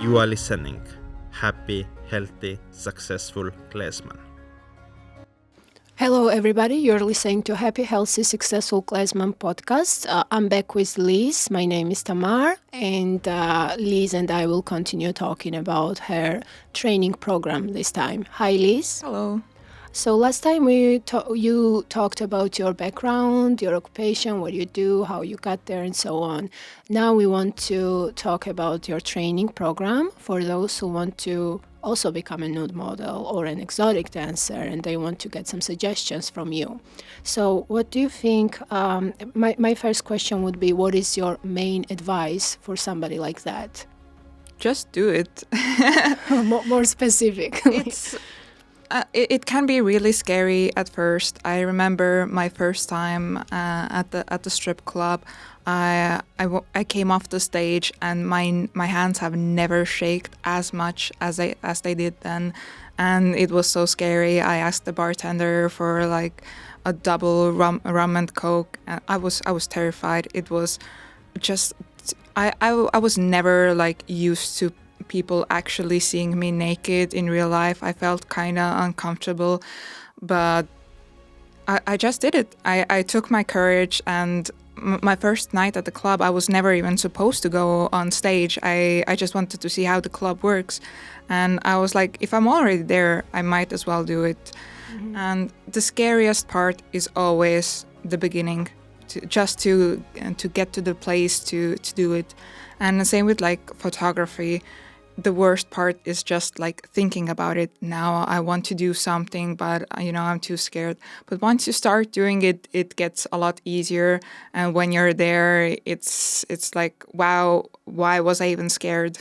You are listening. Happy, healthy, successful Kleesman. Hello, everybody. You're listening to Happy, Healthy, Successful Kleesman podcast. I'm back with Liis. My name is Tamar, and Liis and I will continue talking about her training program this time. Hi, Liis. Hello. So last time you talked about your background, your occupation, what you do, how you got there, and so on. Now we want to talk about your training program for those who want to also become a nude model or an exotic dancer, and they want to get some suggestions from you. So what do you think? My first question would be, what is your main advice for somebody like that? Just do it. More specific. It can be really scary at first. I remember my first time at the strip club. I came off the stage and my hands have never shaken as much as they did then, and it was so scary. I asked the bartender for like a double rum and coke, and I was terrified. It was just I was never like used to people actually seeing me naked in real life. I felt kind of uncomfortable, but I just did it. I took my courage, and my first night at the club, I was never even supposed to go on stage. I just wanted to see how the club works, and I was like, if I'm already there, I might as well do it. Mm-hmm. And the scariest part is always the beginning, to get to the place to do it. And the same with like photography. The worst part is just like thinking about it. Now I want to do something, but I'm too scared. But once you start doing it, it gets a lot easier. And when you're there, it's like, wow, why was I even scared?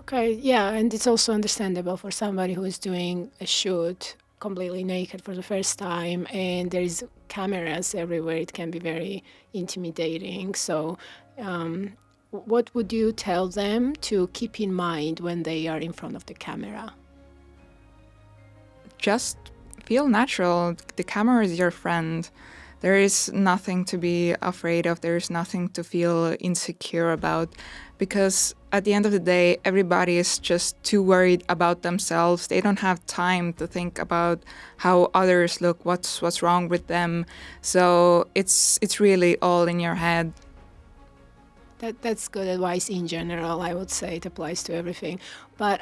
Okay, yeah, and it's also understandable for somebody who is doing a shoot completely naked for the first time, and there is cameras everywhere. It can be very intimidating. So what would you tell them to keep in mind when they are in front of the camera? Just feel natural. The camera is your friend. There is nothing to be afraid of. There is nothing to feel insecure about, because at the end of the day, everybody is just too worried about themselves. They don't have time to think about how others look, what's wrong with them. So it's really all in your head. That's good advice in general. I would say it applies to everything. But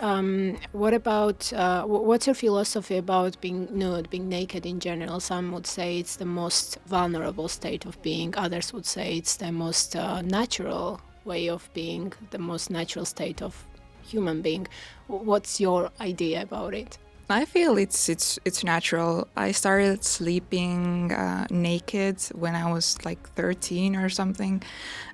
what about, what's your philosophy about being nude, being naked in general? Some would say it's the most vulnerable state of being. Others would say it's the most natural way of being, the most natural state of human being. What's your idea about it? I feel it's natural. I started sleeping naked when I was like 13 or something,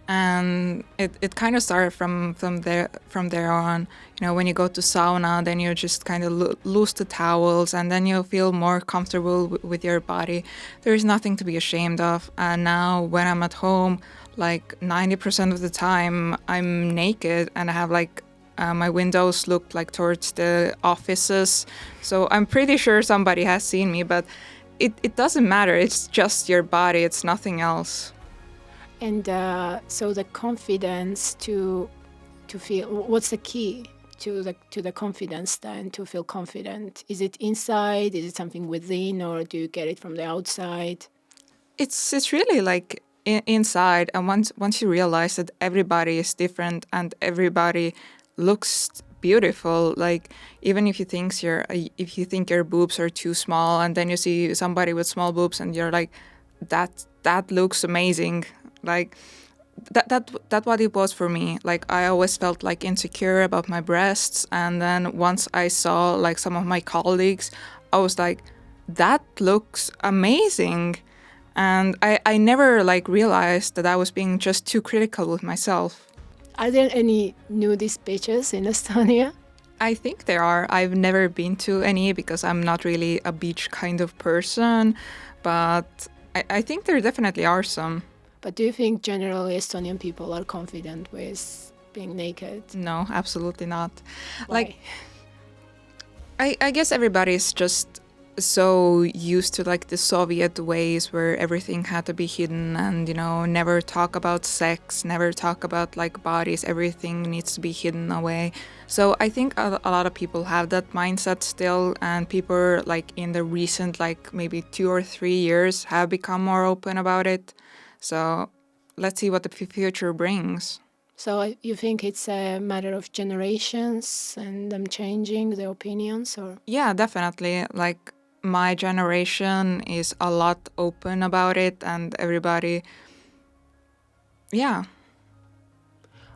and it kind of started from there on. When you go to sauna, then you just kind of lose the towels, and then you feel more comfortable with your body. There is nothing to be ashamed of. And now when I'm at home, like 90% of the time I'm naked, and I have like my windows look like towards the offices, so I'm pretty sure somebody has seen me, but it doesn't matter. It's just your body. It's nothing else. And so the confidence to feel, what's the key to the confidence then, to feel confident? Is it inside? Is it something within, or do you get it from the outside? It's really like inside, and once you realize that everybody is different and everybody looks beautiful, like even if you think your boobs are too small, and then you see somebody with small boobs and you're like, that looks amazing. Like that what it was for me. Like I always felt like insecure about my breasts, and then once I saw like some of my colleagues, I was like, that looks amazing. And I never like realized that I was being just too critical with myself. Are there any nudist beaches in Estonia? I think there are. I've never been to any because I'm not really a beach kind of person, but I think there definitely are some. But do you think generally Estonian people are confident with being naked? No, absolutely not. Why? Like, I guess everybody's just so used to like the Soviet ways where everything had to be hidden and, never talk about sex, never talk about like bodies, everything needs to be hidden away. So I think a lot of people have that mindset still, and people like in the recent like maybe 2 or 3 years have become more open about it. So let's see what the future brings. So you think it's a matter of generations and them changing their opinions, or? Yeah, definitely. Like my generation is a lot open about it, and everybody, yeah.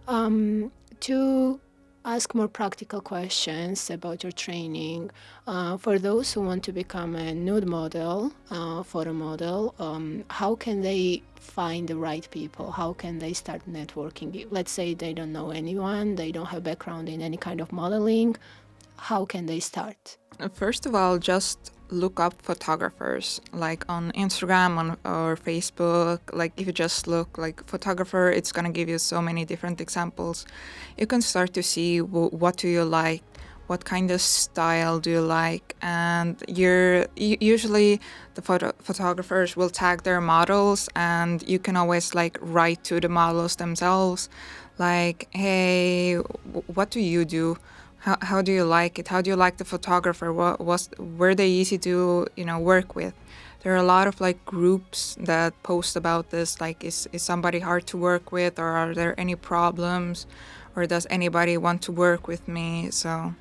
To ask more practical questions about your training, for those who want to become a nude model, photo model, how can they find the right people? How can they start networking? Let's say they don't know anyone, they don't have background in any kind of modeling. How can they start? First of all, just look up photographers, like on Instagram or Facebook. Like if you just look like photographer, it's gonna give you so many different examples. You can start to see what do you like, what kind of style do you like, and usually the photographers will tag their models, and you can always like write to the models themselves, like, hey, what do you do? How do you like it? How do you like the photographer? Were they easy to work with? There are a lot of like groups that post about this, like is somebody hard to work with, or are there any problems, or does anybody want to work with me? So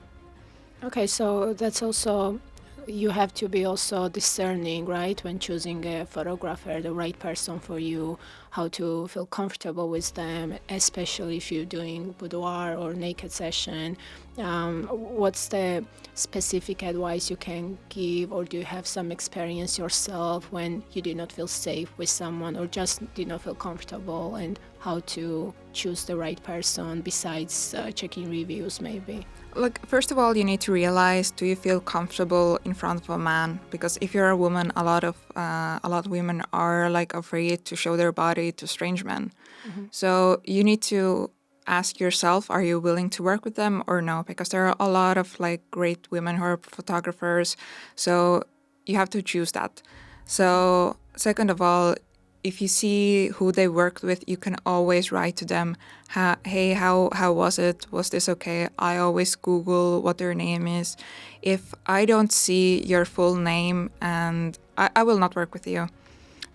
Okay, so that's also, you have to be also discerning, right, when choosing a photographer, the right person for you, how to feel comfortable with them, especially if you're doing boudoir or naked session. What's the specific advice you can give, or do you have some experience yourself when you did not feel safe with someone or just did not feel comfortable, and how to choose the right person besides checking reviews maybe? Look, first of all, you need to realize, do you feel comfortable in front of a man? Because if you're a woman, a lot of women are like afraid to show their body to strange men. Mm-hmm. So you need to ask yourself, are you willing to work with them or no? Because there are a lot of like great women who are photographers. So you have to choose that. So second of all, if you see who they worked with, you can always write to them, hey, how was it? Was this okay? I always Google what their name is. If I don't see your full name, and I will not work with you.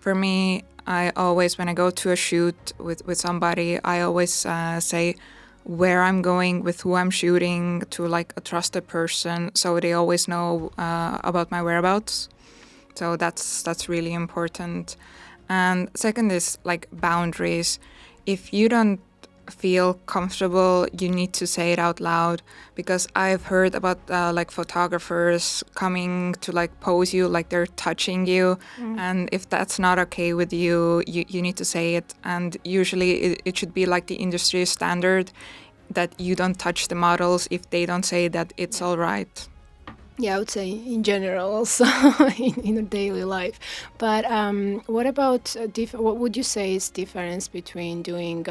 For me, I always, when I go to a shoot with somebody, I always say where I'm going, with who I'm shooting, to like a trusted person, so they always know about my whereabouts. So that's really important. And second is like boundaries. If you don't feel comfortable, you need to say it out loud, because I've heard about like photographers coming to like pose you like they're touching you. And if that's not okay with you, you need to say it. And usually it should be like the industry standard that you don't touch the models if they don't say that it's all right. Yeah, I would say in general also in a daily life. But what about, what would you say is difference between doing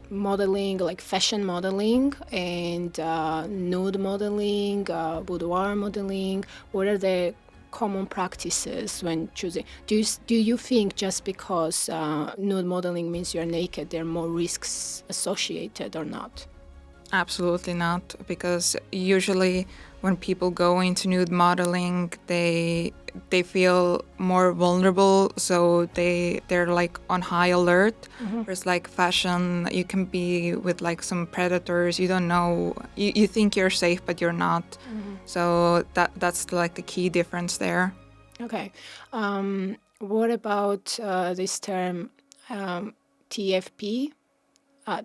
modeling, like fashion modeling, and nude modeling, boudoir modeling? What are the common practices when choosing? Do you think just because nude modeling means you're naked, there are more risks associated or not? Absolutely not, because usually when people go into nude modeling, they feel more vulnerable, so they're like on high alert. Mm-hmm. Whereas like fashion, you can be with like some predators. You don't know. You think you're safe, but you're not. Mm-hmm. So that's like the key difference there. Okay. What about this term TFP?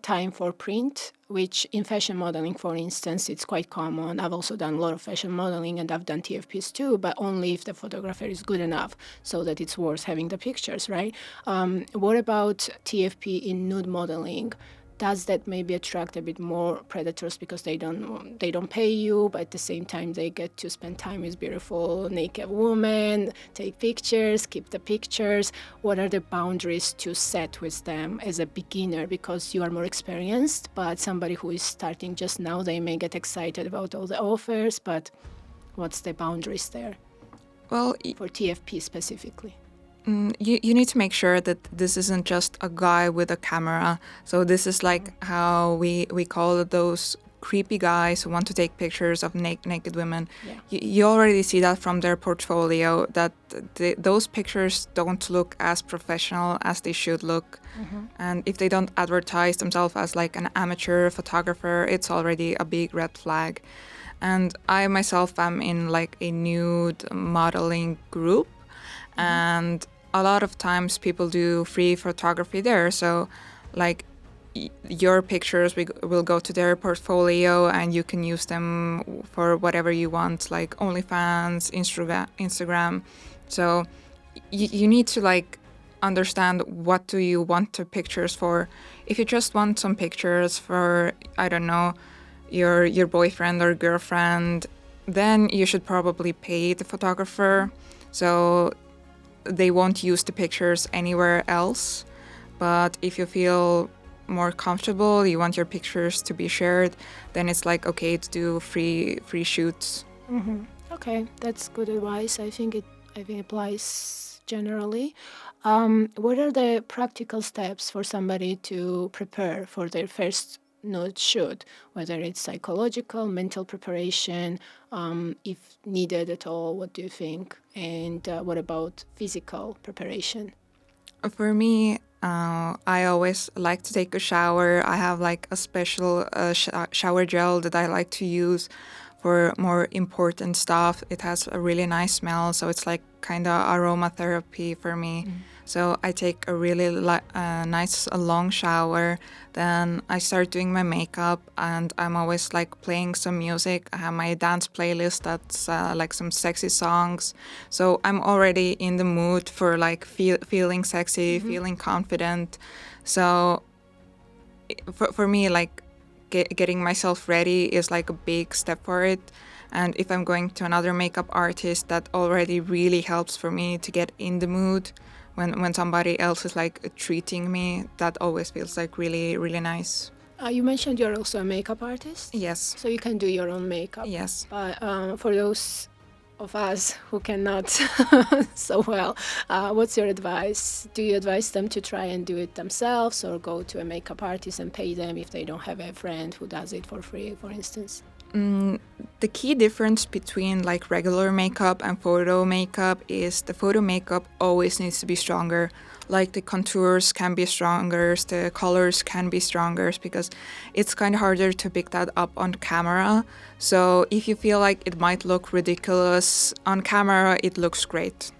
Time for print, which in fashion modeling, for instance, it's quite common. I've also done a lot of fashion modeling, and I've done TFPs too, but only if the photographer is good enough so that it's worth having the pictures, right? What about TFP in nude modeling? Does that maybe attract a bit more predators because they don't pay you, but at the same time they get to spend time with beautiful naked women, take pictures, keep the pictures? What are the boundaries to set with them as a beginner? Because you are more experienced, but somebody who is starting just now, they may get excited about all the offers, but What's the boundaries there Well, for TFP specifically? you need to make sure that this isn't just a guy with a camera. So this is like how we call those creepy guys who want to take pictures of naked women. Yeah. You already see that from their portfolio, that those pictures don't look as professional as they should look. And if they don't advertise themselves as like an amateur photographer, it's already a big red flag. And I myself am in like a nude modeling group, and a lot of times people do free photography there. So like your pictures will go to their portfolio, and you can use them for whatever you want, like OnlyFans, Instagram. So you need to like understand what do you want the pictures for. If you just want some pictures for, I don't know, your boyfriend or girlfriend, then you should probably pay the photographer, so they won't use the pictures anywhere else. But if you feel more comfortable, you want your pictures to be shared, then it's like okay to do free shoots. Okay, that's good advice. I think it applies generally. What are the practical steps for somebody to prepare for their first nude shoot, whether it's psychological, mental preparation, if needed at all? What do you think? And what about physical preparation? For me, I always like to take a shower. I have like a special shower gel that I like to use for more important stuff. It has a really nice smell, so it's like kind of aromatherapy for me. So I take a really nice long shower. Then I start doing my makeup, and I'm always like playing some music. I have my dance playlist that's like some sexy songs. So I'm already in the mood for like feeling sexy, feeling confident. So for me, like getting myself ready is like a big step for it. And if I'm going to another makeup artist, that already really helps for me to get in the mood. When somebody else is like treating me, that always feels like really, really nice. You mentioned you're also a makeup artist. Yes. So you can do your own makeup. Yes. But for those of us who cannot so well, what's your advice? Do you advise them to try and do it themselves, or go to a makeup artist and pay them if they don't have a friend who does it for free, for instance? The key difference between like regular makeup and photo makeup is the photo makeup always needs to be stronger. Like the contours can be stronger, the colors can be stronger, because it's kind of harder to pick that up on camera. So if you feel like it might look ridiculous on camera, it looks great.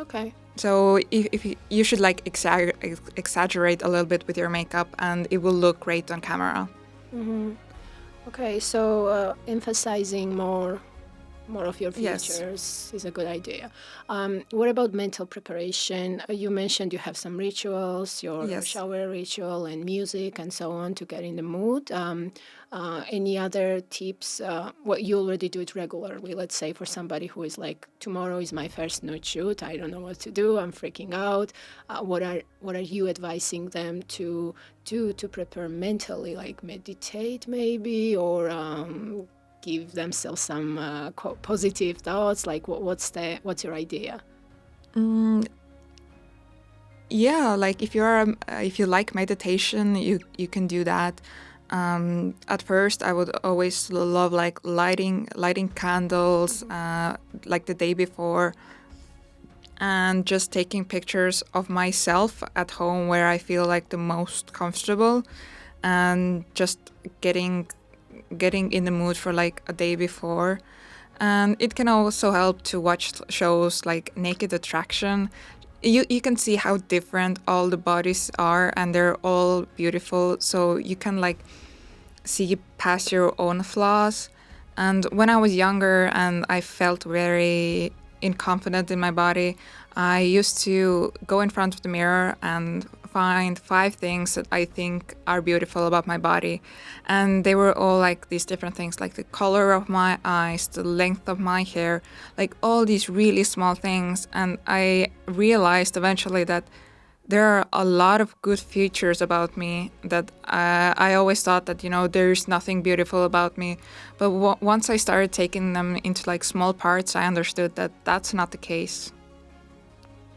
Okay. So if you should like exaggerate a little bit with your makeup, and it will look great on camera. Okay, so emphasizing more of your Yes. features is a good idea. What about mental preparation? You mentioned you have some rituals, your Yes. shower ritual and music and so on to get in the mood. Any other tips? What you already do it regularly. Let's say for somebody who is like, tomorrow is my first nude shoot. I don't know what to do. I'm freaking out. What are you advising them to do to prepare mentally? Like meditate maybe, or give themselves some positive thoughts. Like what's your idea? Yeah, like if you like meditation, you can do that. At first, I would always love like lighting candles like the day before, and just taking pictures of myself at home where I feel like the most comfortable, and just getting in the mood for like a day before. And it can also help to watch shows like Naked Attraction. You can see how different all the bodies are, and they're all beautiful, so you can like see past your own flaws. And when I was younger and I felt very inconfident in my body, I used to go in front of the mirror and find 5 things that I think are beautiful about my body. And they were all like these different things, like the color of my eyes, the length of my hair, like all these really small things. And I realized eventually that there are a lot of good features about me that I always thought that, there's nothing beautiful about me. But once I started taking them into like small parts, I understood that that's not the case.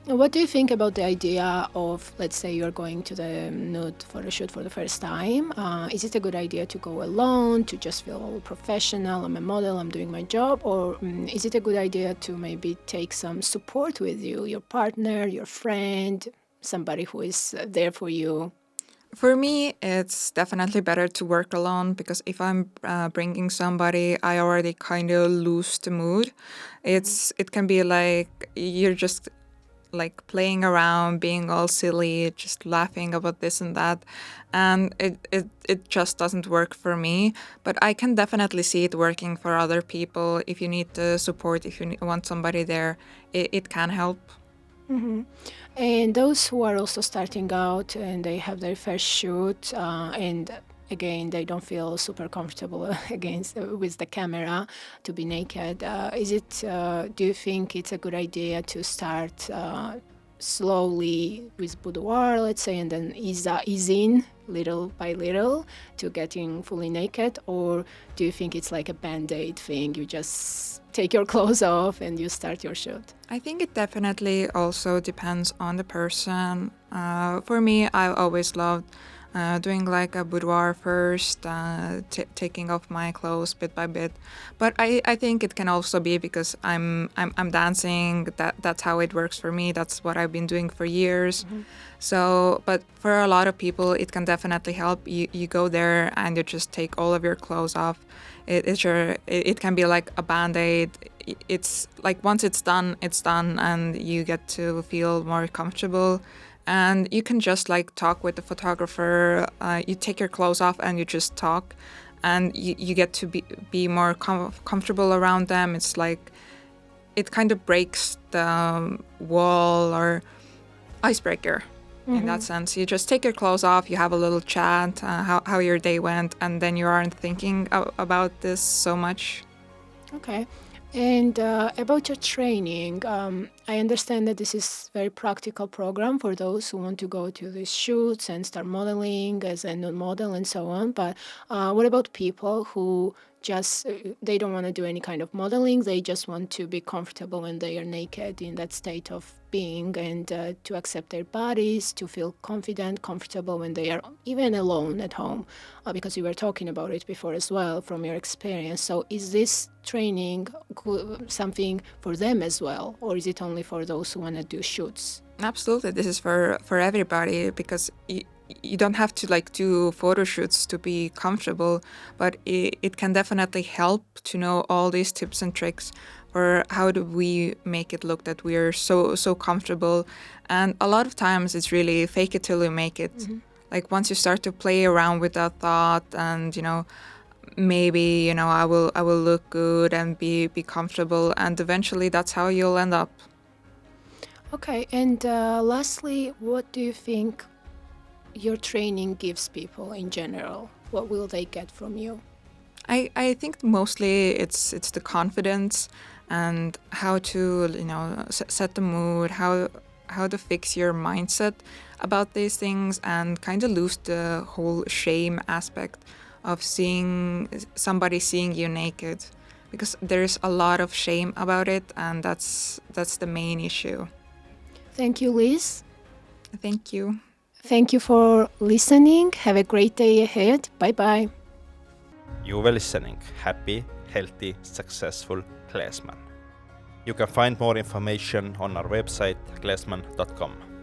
What do you think about the idea of, let's say you're going to the nude photo shoot for the first time? Is it a good idea to go alone, to just feel professional, I'm a model, I'm doing my job? Or is it a good idea to maybe take some support with you, your partner, your friend, somebody who is there for you? For me, it's definitely better to work alone because if I'm bringing somebody, I already kind of lose the mood. It can be like you're just like playing around, being all silly, just laughing about this and that, and it just doesn't work for me. But I can definitely see it working for other people. If you need the support, if you want somebody there, it can help. Mm-hmm. And those who are also starting out and they have their first shoot, and again, they don't feel super comfortable with the camera to be naked. Do you think it's a good idea to start slowly with boudoir, let's say, and then ease in little by little to getting fully naked? Or do you think it's like a band-aid thing? You just take your clothes off and you start your shoot? I think it definitely also depends on the person. For me, I always loved doing like a boudoir first, taking off my clothes bit by bit. But I think it can also be because I'm dancing. That's how it works for me. That's what I've been doing for years. Mm-hmm. So, but for a lot of people, it can definitely help. You go there and you just take all of your clothes off. It can be like a band-aid. It's like once it's done, and you get to feel more comfortable. And you can just like talk with the photographer. You take your clothes off and you just talk, and you get to be more comfortable around them. It's like it kind of breaks the wall or icebreaker. Mm-hmm. In that sense, you just take your clothes off, you have a little chat, how your day went, and then you aren't thinking about this so much. Okay. And about your training, I understand that this is a very practical program for those who want to go to these shoots and start modeling as a nude model and so on. But what about people who they don't want to do any kind of modeling, they just want to be comfortable when they are naked in that state of being, and to accept their bodies, to feel confident, comfortable when they are even alone at home, because you were talking about it before as well from your experience. So is this training something for them as well, or is it only for those who want to do shoots? Absolutely, this is for everybody, because you don't have to like do photo shoots to be comfortable, but it can definitely help to know all these tips and tricks for how do we make it look that we are so comfortable. And a lot of times it's really fake it till you make it. Mm-hmm. Like once you start to play around with that thought, and maybe I will look good and be comfortable, and eventually that's how you'll end up. Okay, and lastly, what do you think your training gives people in general? What will they get from you? I think mostly it's the confidence and how to set the mood, how to fix your mindset about these things, and kind of lose the whole shame aspect of seeing somebody seeing you naked, because there's a lot of shame about it, and that's the main issue. Thank you, Liis. Thank you. Thank you for listening. Have a great day ahead. Bye-bye. You were listening. Happy, healthy, successful Kleesman. You can find more information on our website, kleesman.com.